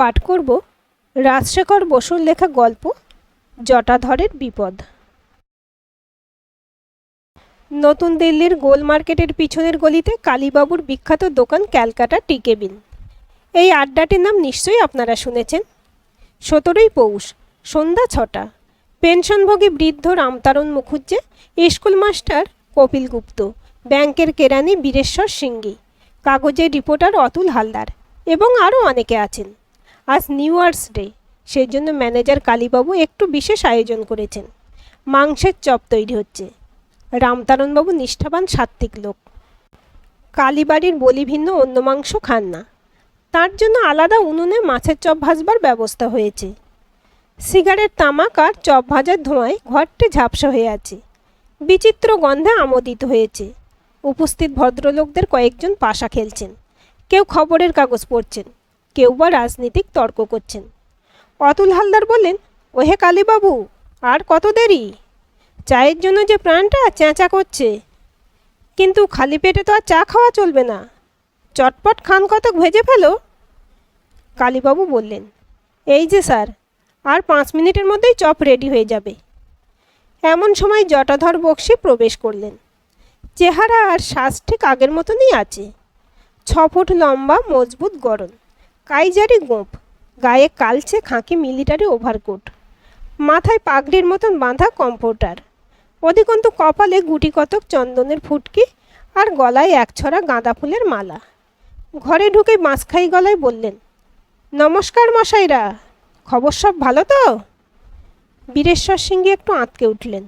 পাঠ করব রাজশেখর বসুর লেখা গল্প জটাধরের বিপদ। নতুন দিল্লির গোল মার্কেটের পিছনের গলিতে কালীবাবুর বিখ্যাত দোকান ক্যালকাটা টি কেবিন। এই আড্ডাটির নাম নিশ্চয়ই আপনারা শুনেছেন। 17ই পৌষ, সন্ধ্যা 6টা। পেনশনভোগী বৃদ্ধ রামতারণ মুখুজ্জে, স্কুল মাস্টার কপিল গুপ্ত, ব্যাংকের কেরানি বীরেশ্বর সিংঘি, কাগজের রিপোর্টার অতুল হালদার এবং আরও অনেকে আছেন। আজ নিউ ইয়ার্স ডে, সেই জন্য ম্যানেজার কালীবাবু একটু বিশেষ আয়োজন করেছেন। মাংসের চপ তৈরি হচ্ছে। রামতারণবাবু নিষ্ঠাবান সাত্ত্বিক লোক। কালীবাড়ির বলি ভিন্ন অন্য মাংস খান না, তার জন্য আলাদা উনুনে মাছের চপ ভাজবার ব্যবস্থা হয়েছে। সিগারেট, তামাক আর চপ ভাজার ধোঁয়ায় ঘরটি ঝাপসা হয়ে আছে। বিচিত্র গন্ধে আমোদিত হয়েছে। উপস্থিত ভদ্রলোকদের কয়েকজন পাশা খেলছেন, কেউ খবরের কাগজ পড়ছেন, কেউ বা রাজনীতিক তর্ক করছেন। অতুল হালদার বললেন, ওহে কালীবাবু, আর কত দেরি? চায়ের জন্য যে প্রাণটা চেঁচা করছে, কিন্তু খালি পেটে তো আর চা খাওয়া চলবে না। চটপট খান কতক ভেজে ফেলো। কালীবাবু বললেন, এই যে স্যার, আর 5 মিনিটের মধ্যেই চপ রেডি হয়ে যাবে। এমন সময় জটাধর বক্সী প্রবেশ করলেন। চেহারা আর শ্বাস ঠিক আগের মতনই আছে। 6 ফুট লম্বা, মজবুত গড়ন, কাইজারি গোঁফ, গায়ে কালচে খাঁকি মিলিটারি ওভারকোট, মাথায় পাগড়ির মতন বাঁধা কম্পোটার, অধিকন্তু কপালে গুটি কতক চন্দনের ফুটকি আর গলায় একছড়া গাঁদা ফুলের মালা। ঘরে ঢুকে বাঁশখাই গলায় বললেন, নমস্কার মশাইরা, খবর সব ভালো তো? বীরেশ্বর সিংঘি একটু আঁতকে উঠলেন।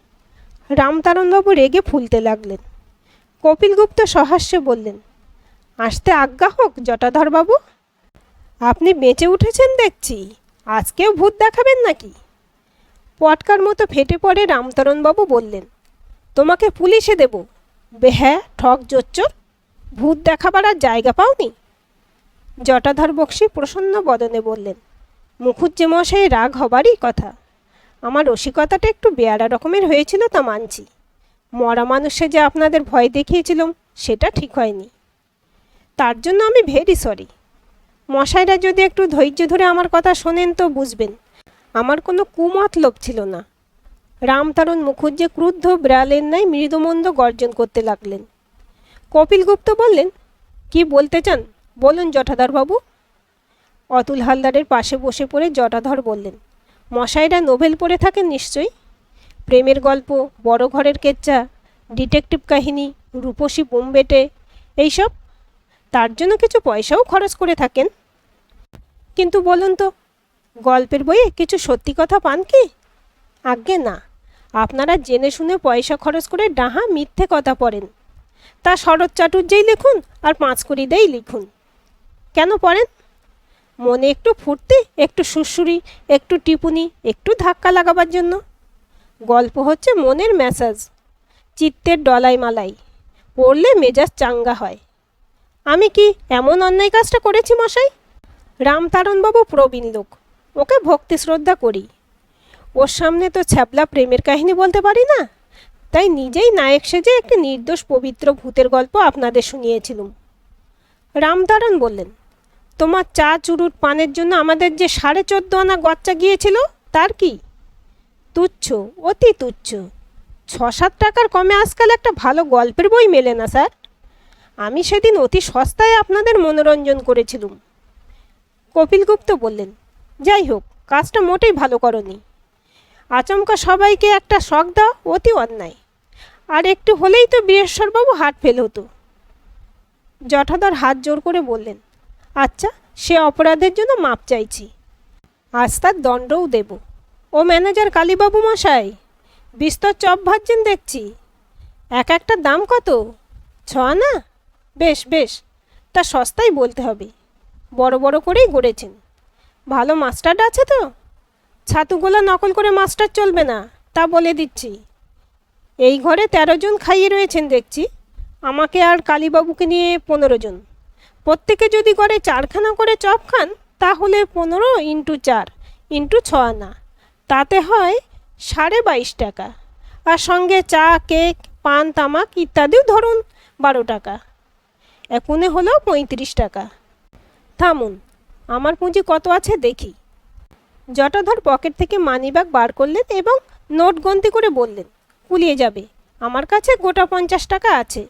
রামতারণবাবু রেগে ফুলতে লাগলেন। কপিল গুপ্ত সহাস্যে বললেন, আসতে আজ্ঞা হোক জটাধরবাবু। আপনি বেঁচে উঠেছেন দেখছি, আজকেও ভূত দেখাবেন নাকি? পটকার মতো ফেটে পড়ে রামতারণবাবু বললেন, তোমাকে পুলিশে দেব। হ্যাঁ, ঠক জোচ্চোর, ভূত দেখাবার আর জায়গা পাওনি? জটাধর বক্সী প্রসন্ন বদনে বললেন, মুখুজ্জে মশাই রাগ হবারই কথা। আমার রসিকতাটা একটু বেয়ারা রকমের হয়েছিল, তা মানছি। মরা মানুষে যে আপনাদের ভয় দেখিয়েছিলাম, সেটা ঠিক হয়নি। তার জন্য আমি ভেরি সরি। মশাইরা যদি একটু ধৈর্য ধরে আমার কথা শোনেন তো বুঝবেন, আমার কোনো কুমতলব ছিল না। রামতারণ মুখুজ্জে ক্রুদ্ধ বিড়ালের ন্যায় মৃদুমন্দ গর্জন করতে লাগলেন। কপিল গুপ্ত বললেন, কি বলতে চান বলুন জটাধরবাবু। অতুল হালদারের পাশে বসে পড়ে জটাধর বললেন, মশাইরা নোভেল পড়ে থাকেন নিশ্চয়ই। প্রেমের গল্প, বড় ঘরের কেচ্চা, ডিটেকটিভ কাহিনী, রূপসী বোম্বেটে, এইসব। তার জন্য কিছু পয়সাও খরচ করে থাকেন। কিন্তু বলুন তো, গল্পের বইয়ে কিছু সত্যি কথা পান কি? আজ্ঞে না, আপনারা জেনে শুনে পয়সা খরচ করে ডাহা মিথ্যে কথা পড়েন। তা শরৎ চাটুর্যেই লিখুন আর 5 কড়িতেই লিখুন। কেন পড়েন? মনে একটু ফুর্তি, একটু সুরসুরি, একটু টিপুনি, একটু ধাক্কা লাগাবার জন্য। গল্প হচ্ছে মনের ম্যাসাজ, চিত্তের ডলাই মালাই, পড়লে মেজাজ চাঙ্গা হয়। আমি কি এমন অন্যায় কাজটা করেছি মশাই? রামতারণবাবু প্রবীণ লোক, ওকে ভক্তি শ্রদ্ধা করি। ওর সামনে তো ছ্যাবলা প্রেমের কাহিনী বলতে পারি না, তাই নিজেই নায়ক সেজে একটি নির্দোষ পবিত্র ভূতের গল্প আপনাদের শুনিয়েছিলুম। রামতারণ বললেন, তোমার চা চুরুট পানের জন্য আমাদের যে 14.5 আনা গচ্চা গিয়েছিল, তার কি? তুচ্ছ, অতি তুচ্ছ। 6-7 টাকার কমে আজকাল একটা ভালো গল্পের বই মেলে না স্যার। আমি সেদিন অতি সস্তায় আপনাদের মনোরঞ্জন করেছিলুম। কপিল গুপ্ত বললেন, যাই হোক, কাজটা মোটেই ভালো করনি। আচমকা সবাইকে একটা শখ দাও অতি অন্যায়। আর একটু হলেই তো বীরেশ্বরবাবু হার্ট ফেল হতো। জটাধর হাত জোর করে বললেন, আচ্ছা, সে অপরাধের জন্য মাপ চাইছি, আজ তার দণ্ডও দেব। ও ম্যানেজার কালীবাবু মশাই, বিস্তর চপ ভাজছেন দেখছি। এক একটার দাম কত? 6 আনা? বেশ বেশ, তা সস্তাই বলতে হবে। বড় বড় করেই গড়েছেন। ভালো মাস্টার্ড আছে তো? ছাতুগোলা নকল করে মাস্টার চলবে না, তা বলে দিচ্ছি। এই ঘরে 13 জন খাইয়ে রয়েছেন দেখছি, আমাকে আর কালীবাবুকে নিয়ে 15 জন। প্রত্যেকে যদি ঘরে 4খানা করে চপ খান, তাহলে 15 × 4 × 6 আনা, তাতে হয় 22.5 টাকা। আর সঙ্গে চা, কেক, পান, তামাক ইত্যাদিও ধরুন 12 টাকা। একুনে হলো 35 টাকা। থামুন, আমার পুঁজি কত আছে দেখি। জটাধর পকেট থেকে মানিব্যাগ বার করলেন এবং নোট গন্তি করে বললেন, কুলিয়ে যাবে, আমার কাছে গোটা 50 টাকা আছে।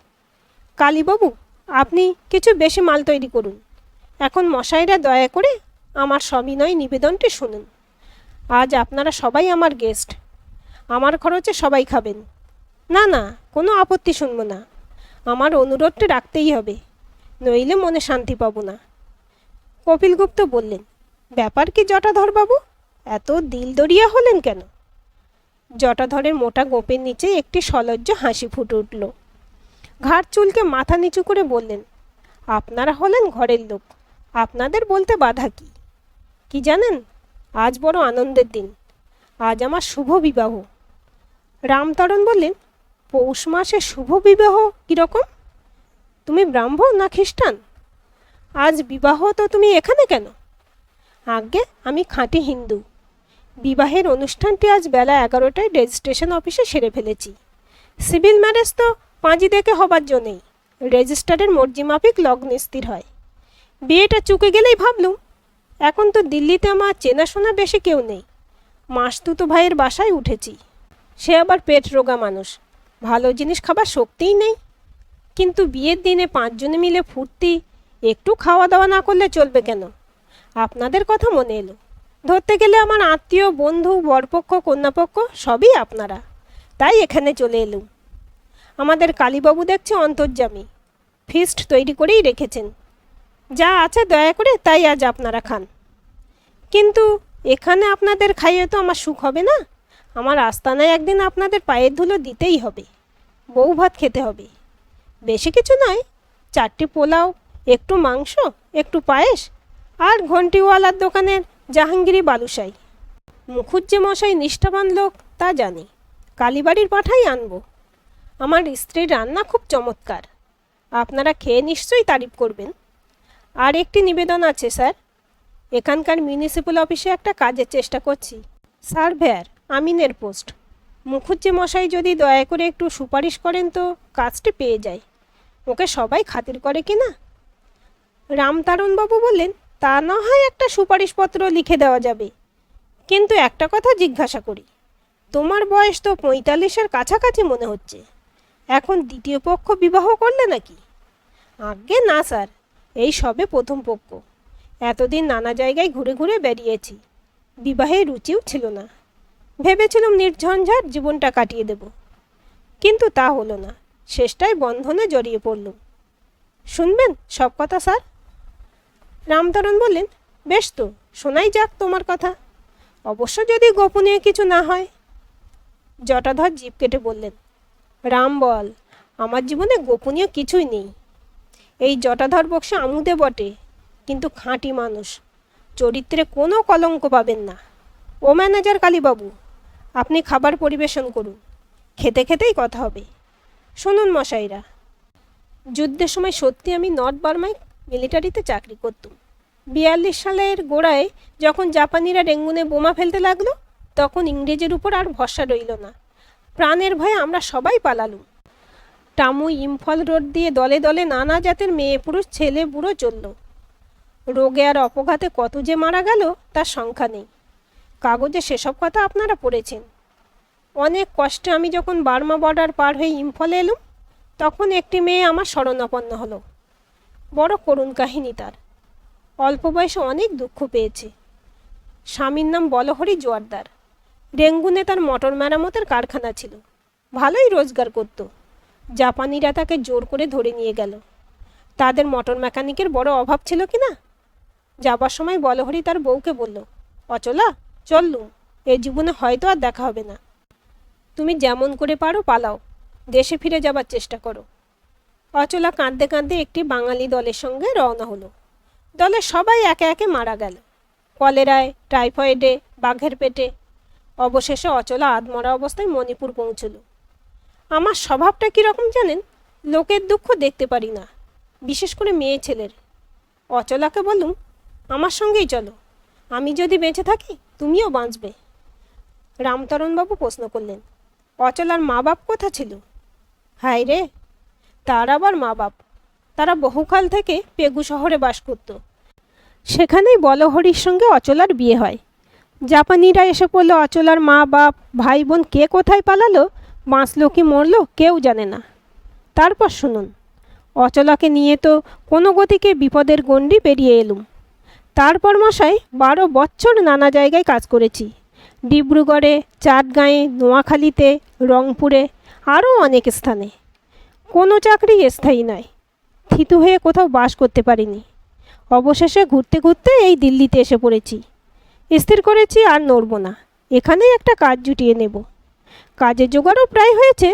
কালীবাবু, আপনি কিছু বেশি মাল তৈরি করুন। এখন মশাইরা দয়া করে আমার সবিনয় নিবেদনটি শুনুন। আজ আপনারা সবাই আমার গেস্ট, আমার খরচে সবাই খাবেন। না না, কোনো আপত্তি শুনব না, আমার অনুরোধটি রাখতেই হবে, নইলে মনে শান্তি পাবো না। কপিলগুপ্ত বললেন, ব্যাপার কি জটাধরবাবু, এত দিলদরিয়া হলেন কেন? জটাধরের মোটা গোপের নিচে একটি সলজ্জ হাসি ফুটে উঠল। ঘাড় চুলকে মাথা নিচু করে বললেন, আপনারা হলেন ঘরের লোক, আপনাদের বলতে বাধা কি? কি জানেন, আজ বড় আনন্দের দিন, আজ আমার শুভ বিবাহ। রামতরণ বললেন, পৌষ মাসে শুভ বিবাহ কীরকম? তুমি ব্রাহ্মণ না খ্রিস্টান? আজ বিবাহ তো তুমি এখানে কেন? আজ্ঞে, আমি খাঁটি হিন্দু। বিবাহের অনুষ্ঠানটি আজ বেলা 11টায় রেজিস্ট্রেশন অফিসে সেরে ফেলেছি। সিভিল ম্যারেজ তো পাঁজি দেখে হবার জন্যেই, রেজিস্টারের মর্জি মাফিক লগ্ন স্থির হয়। বিয়েটা চুকে গেলেই ভাবলুম, এখন তো দিল্লিতে আমার চেনাশোনা বেশি কেউ নেই, মাসতুতো ভাইয়ের বাসায় উঠেছি। সে আবার পেট রোগা মানুষ, ভালো জিনিস খাবার শক্তিই নেই। কিন্তু বিয়ের দিনে 5 জনে মিলে ফুর্তি, একটু খাওয়া দাওয়া না করলে চলবে কেন? আপনাদের কথা মনে এলো। ধরতে গেলে আমার আত্মীয়, বন্ধু, বরপক্ষ, কন্যাপক্ষ সবই আপনারা, তাই এখানে চলে এলুম। আমাদের কালীবাবু দেখছে অন্তর্যামী, ফিস্ট তৈরি করেই রেখেছেন। যা আছে দয়া করে তাই আজ আপনারা খান। কিন্তু এখানে আপনাদের খাইয়ে তো আমার সুখ হবে না। আমার আস্তানায় একদিন আপনাদের পায়ের ধুলো দিতেই হবে, বউ ভাত খেতে হবে। বেশি কিছু নয়, 4টি পোলাও, একটু মাংস, একটু পায়েস, আর ঘন্টিওয়ালার দোকানের জাহাঙ্গীরি বালুশাই। মুখুজ্জে মশাই নিষ্ঠাবান লোক, তা জানি, কালীবাড়ির পাঠাই আনবো। আমার স্ত্রীর রান্না খুব চমৎকার, আপনারা খেয়ে নিশ্চয়ই তারিফ করবেন। আর একটি নিবেদন আছে স্যার, এখানকার মিউনিসিপ্যাল অফিসে একটা কাজের চেষ্টা করছি, সার্ভেয়ার, আমিনের পোস্ট। মুখুজ্জে মশাই যদি দয়া করে একটু সুপারিশ করেন তো কাজটি পেয়ে যায়। ওকে সবাই খাতির করে কি না? রামতারণবাবু বললেন, তা না হয় একটা সুপারিশপত্র লিখে দেওয়া যাবে, কিন্তু একটা কথা জিজ্ঞাসা করি, তোমার বয়স তো 45-এর কাছাকাছি মনে হচ্ছে, এখন দ্বিতীয় পক্ষ বিবাহ করলে নাকি? আজ্ঞে না স্যার, এই সবে প্রথম পক্ষ। এতদিন নানা জায়গায় ঘুরে ঘুরে বেরিয়েছি, বিবাহে রুচিও ছিল না। ভেবেছিলাম নির্ঝঞ্ঝাট জীবনটা কাটিয়ে দেব, কিন্তু তা হলো না, শেষটায় বন্ধনে জড়িয়ে পড়লুম। শুনবেন সব কথা স্যার? রামতরণ বললেন, বেশ তো, শোনাই যাক তোমার কথা, অবশ্য যদি গোপনীয় কিছু না হয়। জটাধর জিভ কেটে বললেন, রাম বল, আমার জীবনে গোপনীয় কিছুই নেই। এই জটাধর বক্স আমুদে বটে, কিন্তু খাঁটি মানুষ, চরিত্রে কোনো কলঙ্ক পাবেন না। ও ম্যানেজার কালীবাবু, আপনি খাবার পরিবেশন করুন, খেতে খেতেই কথা হবে। শুনুন মশাইরা, যুদ্ধের সময় সত্যি আমি নর্থ বার্মায় মিলিটারিতে চাকরি করতুম। 42 সালের গোড়ায় যখন জাপানিরা রেঙ্গুনে বোমা ফেলতে লাগলো, তখন ইংরেজের উপর আর ভরসা রইল না। প্রাণের ভয়ে আমরা সবাই পালালুম। টামু ইম্ফল রোড দিয়ে দলে দলে নানা জাতের মেয়ে পুরুষ ছেলে বুড়ো চলল। রোগে আর অপঘাতে কত যে মারা গেল তার সংখ্যা নেই। কাগজে সেসব কথা আপনারা পড়েছেন। অনেক কষ্টে আমি যখন বার্মা বর্ডার পার হয়ে ইম্ফলে এলুম, তখন একটি মেয়ে আমার শরণাপন্ন হলো। বড় করুণ কাহিনী তার। অল্প বয়সে অনেক দুঃখ পেয়েছে। স্বামীর নাম বলহরি জোয়ারদার। রেঙ্গুনে তার মোটর মেরামতের কারখানা ছিল, ভালোই রোজগার করত। জাপানিরা তাকে জোর করে ধরে নিয়ে গেল। তাদের মোটর মেকানিকের বড় অভাব ছিল কি না? যাবার সময় বলহরি তার বউকে বলল, অচলা চললুম, এ জীবনে হয়তো আর দেখা হবে না। তুমি যেমন করে পারো পালাও, দেশে ফিরে যাবার চেষ্টা করো। অচলা কাঁদতে কাঁদতে একটি বাঙালি দলের সঙ্গে রওনা হলো। দলের সবাই একে একে মারা গেল, কলেরায়, টাইফয়েডে, বাঘের পেটে। অবশেষে অচলা আধমরা অবস্থায় মণিপুর পৌঁছল। আমার স্বভাবটা কীরকম জানেন? লোকের দুঃখ দেখতে পারি না, বিশেষ করে মেয়ে ছেলের। অচলাকে বললুম, আমার সঙ্গেই চলো, আমি যদি বেঁচে থাকি তুমিও বাঁচবে। রামতরণবাবু প্রশ্ন করলেন, অচলার মা বাপ কোথা ছিল? হায় রে, তার আবার মা বাপ, তারা বহুকাল থেকে পেগু শহরে বাস করত। সেখানেই বলহরির সঙ্গে অচলার বিয়ে হয়। জাপানিরা এসে পড়লো, অচলার মা বাপ ভাই বোন কে কোথায় পালালো, বাঁচলো কি মরলো কেউ জানে না। তারপর শুনুন, অচলাকে নিয়ে তো কোনো গতিকে বিপদের গণ্ডি পেরিয়ে এলুম। তারপর মশাই 12 বছর নানা জায়গায় কাজ করেছি, ডিব্রুগড়ে, চাটগাঁয়ে, নোয়াখালীতে, রংপুরে, আরও অনেক স্থানে। কোনো চাকরি স্থায়ী নয়, থিতু হয়ে কোথাও বাস করতে পারিনি। অবশেষে ঘুরতে ঘুরতে এই দিল্লিতে এসে পড়েছি। স্থির করেছি আর নড়ব না, এখানেই একটা কাজ জুটিয়ে নেব। কাজের জোগাড়ও প্রায় হয়েছে,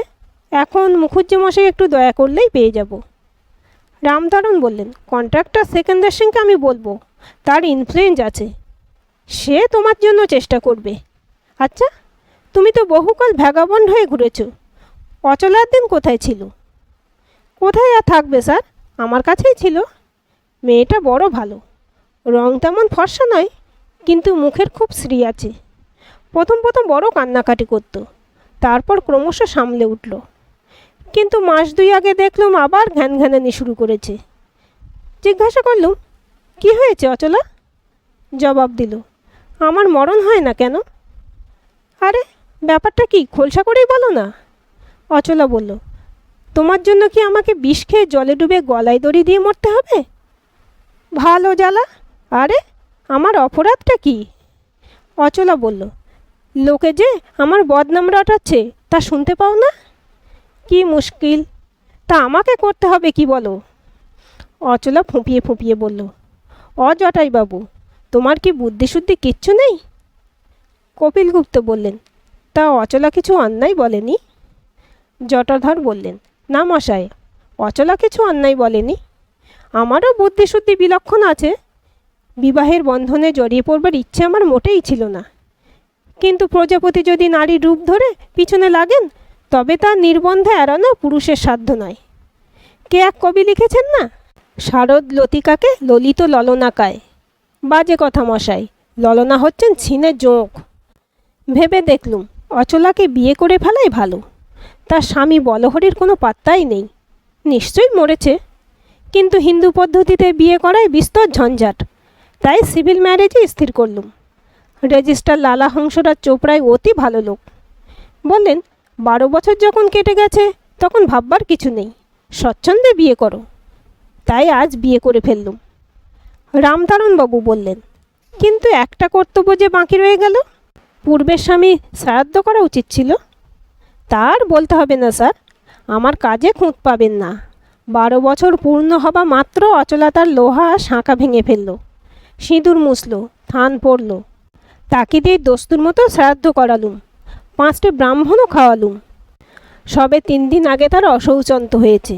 এখন মুখুজ্জে মশাই একটু দয়া করলেই পেয়ে যাব। রামতারণ বললেন, কন্ট্রাক্টর সেকেন্দার সিংকে আমি বলবো, তার ইনফ্লুয়েন্স আছে, সে তোমার জন্য চেষ্টা করবে। আচ্ছা, তুমি তো বহুকাল ভ্যাগাবন্ড হয়ে ঘুরেছ, অচলার দিন কোথায় ছিল? কোথায় আর থাকবে স্যার, আমার কাছেই ছিল। মেয়েটা বড় ভালো, রং তেমন ফর্সা নয়, কিন্তু মুখের খুব শ্রী আছে। প্রথম প্রথম বড় কান্নাকাটি করত, তারপর ক্রমশ সামলে উঠল, কিন্তু মাস 2 আগে দেখলাম আবার ঘ্যান ঘ্যানানি শুরু করেছে। জিজ্ঞাসা করলুম, কি হয়েছে অচলা? জবাব দিল, আমার মরণ হয় না কেন? আরে ব্যাপারটা কি খোলসা করেই বলো না। অচলা বলল, তোমার জন্য কি আমাকে বিষ খেয়ে জলে ডুবে গলায় দড়ি দিয়ে মরতে হবে? ভালো জ্বালা। আরে আমার অপরাধটা কি? অচলা বলল, লোকে যে আমার বদনাম রটাচ্ছে তা শুনতে পাও না? কি মুশকিল, তা আমাকে করতে হবে কি বলো? অচলা ফুঁপিয়ে ফুঁপিয়ে বলল, অজটাই বাবু, তোমার কি বুদ্ধিশুদ্ধি কিচ্ছু নেই? কপিলগুপ্ত বললেন, তা অচলা কিছু অন্যায় বলেনি? জটাধর বললেন, না মশাই, অচলা কিছু অন্যায় বলেনি। আমারও বুদ্ধিশুদ্ধি বিলক্ষণ আছে। বিবাহের বন্ধনে জড়িয়ে পড়বার ইচ্ছে আমার মোটেই ছিল না, কিন্তু প্রজাপতি যদি নারীর রূপ ধরে পিছনে লাগেন তবে তার নির্বন্ধে এড়ানো পুরুষের সাধ্য নয়। কে এক কবি লিখেছেন না, শারদ লতিকাকে ললিত ললনাকায়। বাজে কথা মশাই, ললনা হচ্ছেন ছিনে জোঁক। ভেবে দেখলুম অচলাকে বিয়ে করে ফেলাই ভালো। তার স্বামী বলহরির কোনো পাত্তাই নেই, নিশ্চয়ই মরেছে, কিন্তু হিন্দু পদ্ধতিতে বিয়ে করায় বিস্তর ঝঞ্ঝাট, তাই সিভিল ম্যারেজই স্থির করলুম। রেজিস্ট্রার লালা হংসরাজ চোপড়ায় অতি ভালো লোক। বললেন, 12 বছর যখন কেটে গেছে তখন ভাববার কিছু নেই, স্বচ্ছন্দে বিয়ে করো। তাই আজ বিয়ে করে ফেললুম। রামতারণবাবু বললেন, কিন্তু একটা কর্তব্য যে বাকি রয়ে গেল, পূর্বের স্বামী শ্রাদ্ধ করা উচিত ছিল। তার বলতে হবে না স্যার, আমার কাজে খুঁত পাবেন না। 12 বছর পূর্ণ হবা মাত্র অচলা তার লোহা শাঁখা ভেঙে ফেলল, সিঁদুর মুছল, থান পড়ল, তাকিদের দস্তুর মতো শ্রাদ্ধ করালুম, 5টে ব্রাহ্মণও খাওয়ালুম। সবে 3 দিন আগে তার অশৌচন্ত হয়েছে।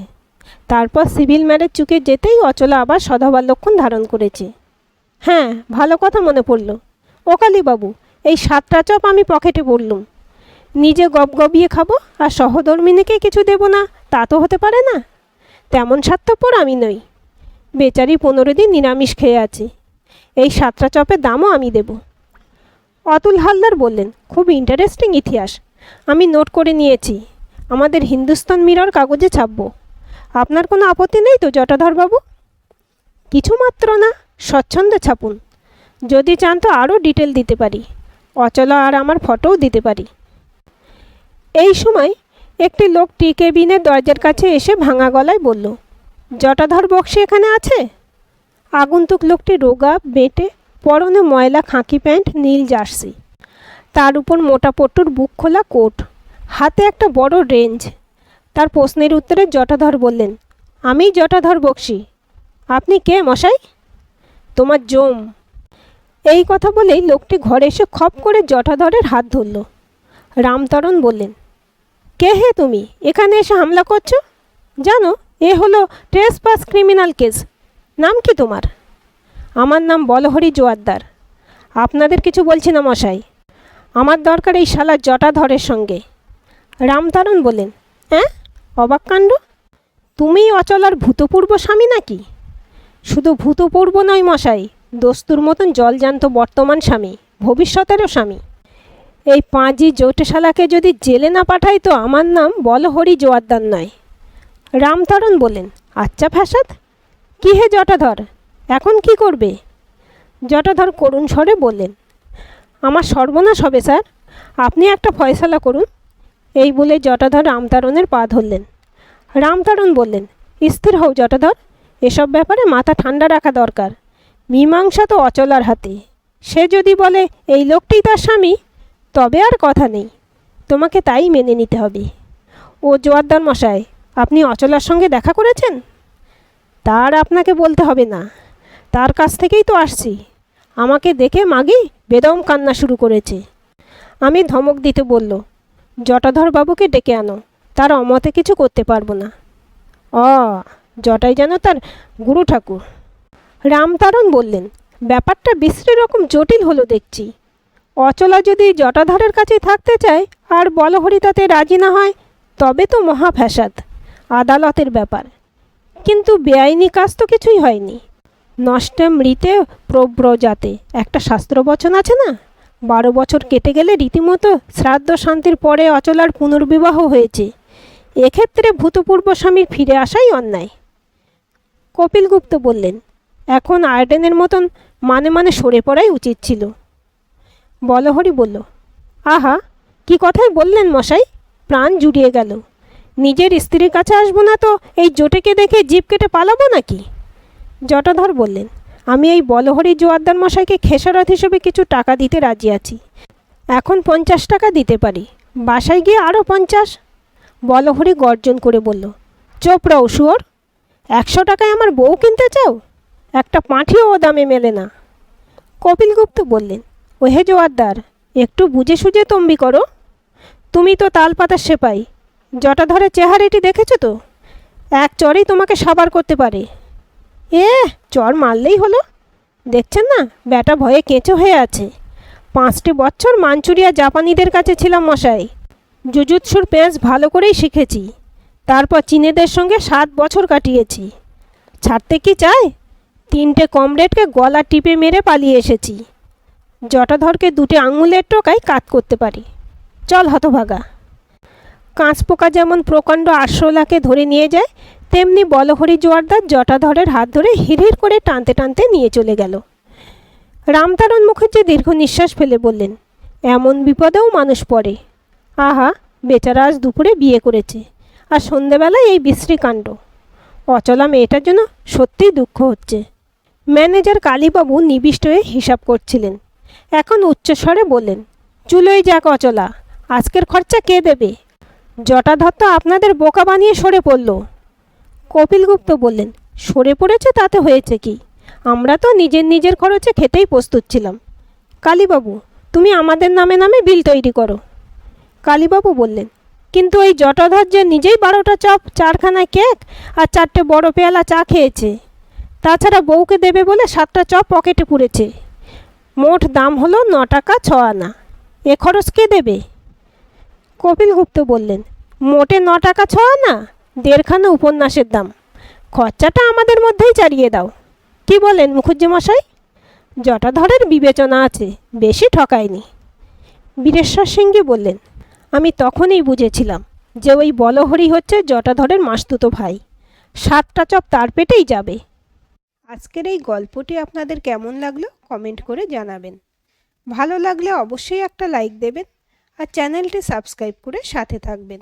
তারপর সিভিল ম্যারেজ চুকে যেতেই অচলা আবার সধবার লক্ষণ ধারণ করেছে। হ্যাঁ, ভালো কথা মনে পড়ল, ওকালীবাবু, এই 7টা চপ আমি পকেটে পড়লুম। নিজে গবগবিয়ে খাবো আর সহধর্মিনীকে কিছু দেব না, তা তো হতে পারে না। তেমন স্বার্থপর আমি নই। বেচারি 15 দিন নিরামিষ খেয়ে আছে, এই 7টা চপের দামও আমি দেব। অতুল হালদার বললেন, খুব ইন্টারেস্টিং ইতিহাস, আমি নোট করে নিয়েছি, আমাদের হিন্দুস্তান মিরর কাগজে ছাপবো। আপনার কোনো আপত্তি নেই তো জটাধরবাবু? কিছুমাত্র না, স্বচ্ছন্দে ছাপুন। যদি চান তো আরও ডিটেল দিতে পারি, অচলা আর আমার ফটোও দিতে পারি। এই সময় একটি লোক টি কেবিনের দরজার কাছে এসে ভাঙা গলায় বলল, জটাধর বক্সি এখানে আছে? আগন্তুক লোকটি রোগা, বেঁটে, পরনে ময়লা খাঁকি প্যান্ট, নীল জার্সি, তার উপর মোটা পট্টুর বুক খোলা কোট, হাতে একটা বড় রেঞ্জ। তার প্রশ্নের উত্তরে জটাধর বললেন, আমি জটাধর বক্সি। আপনি কে মশাই? তোমার জম। এই কথা বলেই লোকটি ঘরে এসে খপ করে জটাধরের হাত ধরল। রামতারণ বললেন, কে হে তুমি, এখানে এসে হামলা করছো? জানো এ হলো ট্রেসপাস ক্রিমিনাল কেস। নাম কি তোমার? আমার নাম বলহরি জোয়ারদার। আপনাদের কিছু বলছি না মশাই, আমার দরকার এই শালা জটাধরের সঙ্গে। রামতারণ বললেন, হ্যাঁ, অবাক কাণ্ড, তুমি অচলার ভূতপূর্ব স্বামী নাকি? শুধু ভূতপূর্ব নয় মশাই, দস্তুর মতন জলজান্ত বর্তমান স্বামী, ভবিষ্যতেরও স্বামী। এই পাঁজি জোটেশালাকে যদি জেলে না পাঠাই তো আমার নাম বলহরি জোয়ারদার নয়। রামতারণ বললেন, আচ্ছা ফ্যাসাদ, কী হে জটাধর, এখন কি করবে? জটাধর করুণ স্বরে বললেন, আমার সর্বনাশ হবে স্যার, আপনি একটা ফয়সালা করুন। এই বলে জটাধর রামতারণের পা ধরলেন। রামতারণ বললেন, স্থির হও জটাধর, এসব ব্যাপারে মাথা ঠান্ডা রাখা দরকার। মীমাংসা তো অচলার হাতে। সে যদি বলে এই লোকটিই তার স্বামী, তবে আর কথা নেই, তোমাকে তাই মেনে নিতে হবে। ও জোয়ারদার মশাই, আপনি অচলার সঙ্গে দেখা করেছেন? তার আপনাকে বলতে হবে না, তার কাছ থেকেই তো আসছি। আমাকে দেখে মাগি বেদম কান্না শুরু করেছে। আমি ধমক দিতে বলল, জটাধর বাবুকে ডেকে আনো, তার অমতে কিছু করতে পারবো না। জটাই যেন তার গুরু ঠাকুর। রামতারণ বললেন, ব্যাপারটা বিশ্রী রকম জটিল হলো দেখছি। অচলা যদি জটাধরের কাছেই থাকতে চায় আর বলহরি তাতে রাজি না হয়, তবে তো মহা ফ্যাসাদ, আদালতের ব্যাপার। কিন্তু বেআইনি কাজ তো কিছুই হয়নি। নষ্টে মৃতে প্রব্রজাতে একটা শাস্ত্রবচন আছে না? 12 বছর কেটে গেলে রীতিমতো শ্রাদ্ধ শান্তির পরে অচলার পুনর্বিবাহ হয়েছে। এক্ষেত্রে ভূতপূর্ব স্বামীর ফিরে আসাই অন্যায়। কপিলগুপ্ত বললেন, এখন আর্ডেনের মতন মানে সরে পড়াই উচিত ছিল। বলহরি বলল, আহা, কি কথাই বললেন মশাই, প্রাণ জুড়িয়ে গেল। নিজের স্ত্রীর কাছে আসবো না তো এই জোটেকে দেখে জিভ কেটে পালাবো নাকি? জটাধর বললেন, আমি এই বলহরি জোয়ারদার মশাইকে খেসারত হিসেবে কিছু টাকা দিতে রাজি আছি। এখন 50 টাকা দিতে পারি, বাসায় গিয়ে আরও 50। বলহরি গর্জন করে বলল, চোপ রাও শুয়োর, 100 টাকায় আমার বউ কিনতে চাও? একটা পাঁঠিও ও দামে মেলে না। কপিলগুপ্ত বললেন, ওহে জোয়ারদার, একটু বুঝে সুঝে তম্বি করো। তুমি তো তালপাতার সেপাই, জটাধরের চেহারাটি দেখেছো তো? এক চরেই তোমাকে সাবার করতে পারে। চর মারলেই হলো, দেখছেন না ব্যাটা ভয়ে কেঁচো হয়ে আছে। 5টি বছর মাঞ্চুরিয়া জাপানিদের কাছে ছিলাম মশাই, জুজুৎসুর পেঁচ ভালো করেই শিখেছি। তারপর চীনেদের সঙ্গে 7 বছর কাটিয়েছি। ছাড়তে কি চায়? 3টে কমরেডকে গলা টিপে মেরে পালিয়ে এসেছি। জটাধরকে 2টে আঙুলের টোকায় কাত করতে পারি। চল হতভাগা। কাঁচপোকা যেমন প্রকাণ্ড আরশোলাকে ধরে নিয়ে যায়, তেমনি বলহরি জোয়ারদার জটাধরের হাত ধরে হিড়হিড় করে টানতে টানতে নিয়ে চলে গেল। রামতারণ মুখার্জি দীর্ঘ নিঃশ্বাস ফেলে বললেন, এমন বিপদেও মানুষ পড়ে। আহা, বেচারা আজ দুপুরে বিয়ে করেছে, আর সন্ধেবেলায় এই বিশ্রী কাণ্ড। অচলা মেয়েটার জন্য সত্যিই দুঃখ হচ্ছে। ম্যানেজার কালীবাবু নিবিষ্ট হয়ে হিসাব করছিলেন। এখন উচ্চস্বরে বললেন, চুলোই যাক অচলা, আজকের খরচা কে দেবে? জটাধর তো আপনাদের বোকা বানিয়ে সরে পড়ল। কপিলগুপ্ত বললেন, সরে পড়েছে তাতে হয়েছে কি? আমরা তো নিজের খরচে খেতেই প্রস্তুত ছিলাম। কালীবাবু, তুমি আমাদের নামে নামে বিল তৈরি করো। কালীবাবু বললেন, কিন্তু ওই জটাধর যে নিজেই 12টা চপ, 4খানা কেক আর 4টে বড় পেয়ালা চা খেয়েছে। তাছাড়া বউকে দেবে বলে 7টা চপ পকেটে পুড়েছে। মোট দাম হলো 9 টাকা 6 আনা। এ খরচ কে দেবে? কপিলগুপ্ত বললেন, মোটে 9 টাকা 6 আনা, 1.5খানা উপন্যাসের দাম। খরচাটা আমাদের মধ্যেই চালিয়ে দাও। কি বলেন মুখুজ্জি মশাই? জটাধরের বিবেচনা আছে, বেশি ঠকায়নি। বীরেশ্বর সিংজি বললেন, আমি তখনই বুঝেছিলাম যে ওই বলহরি হচ্ছে জটাধরের মাসতুতো ভাই। 7টা চপ তার পেটেই যাবে। আজকের এই গল্পটি আপনাদের কেমন লাগলো কমেন্ট করে জানাবেন। ভালো লাগলে অবশ্যই একটা লাইক দেবেন আর চ্যানেলটি সাবস্ক্রাইব করে সাথে থাকবেন।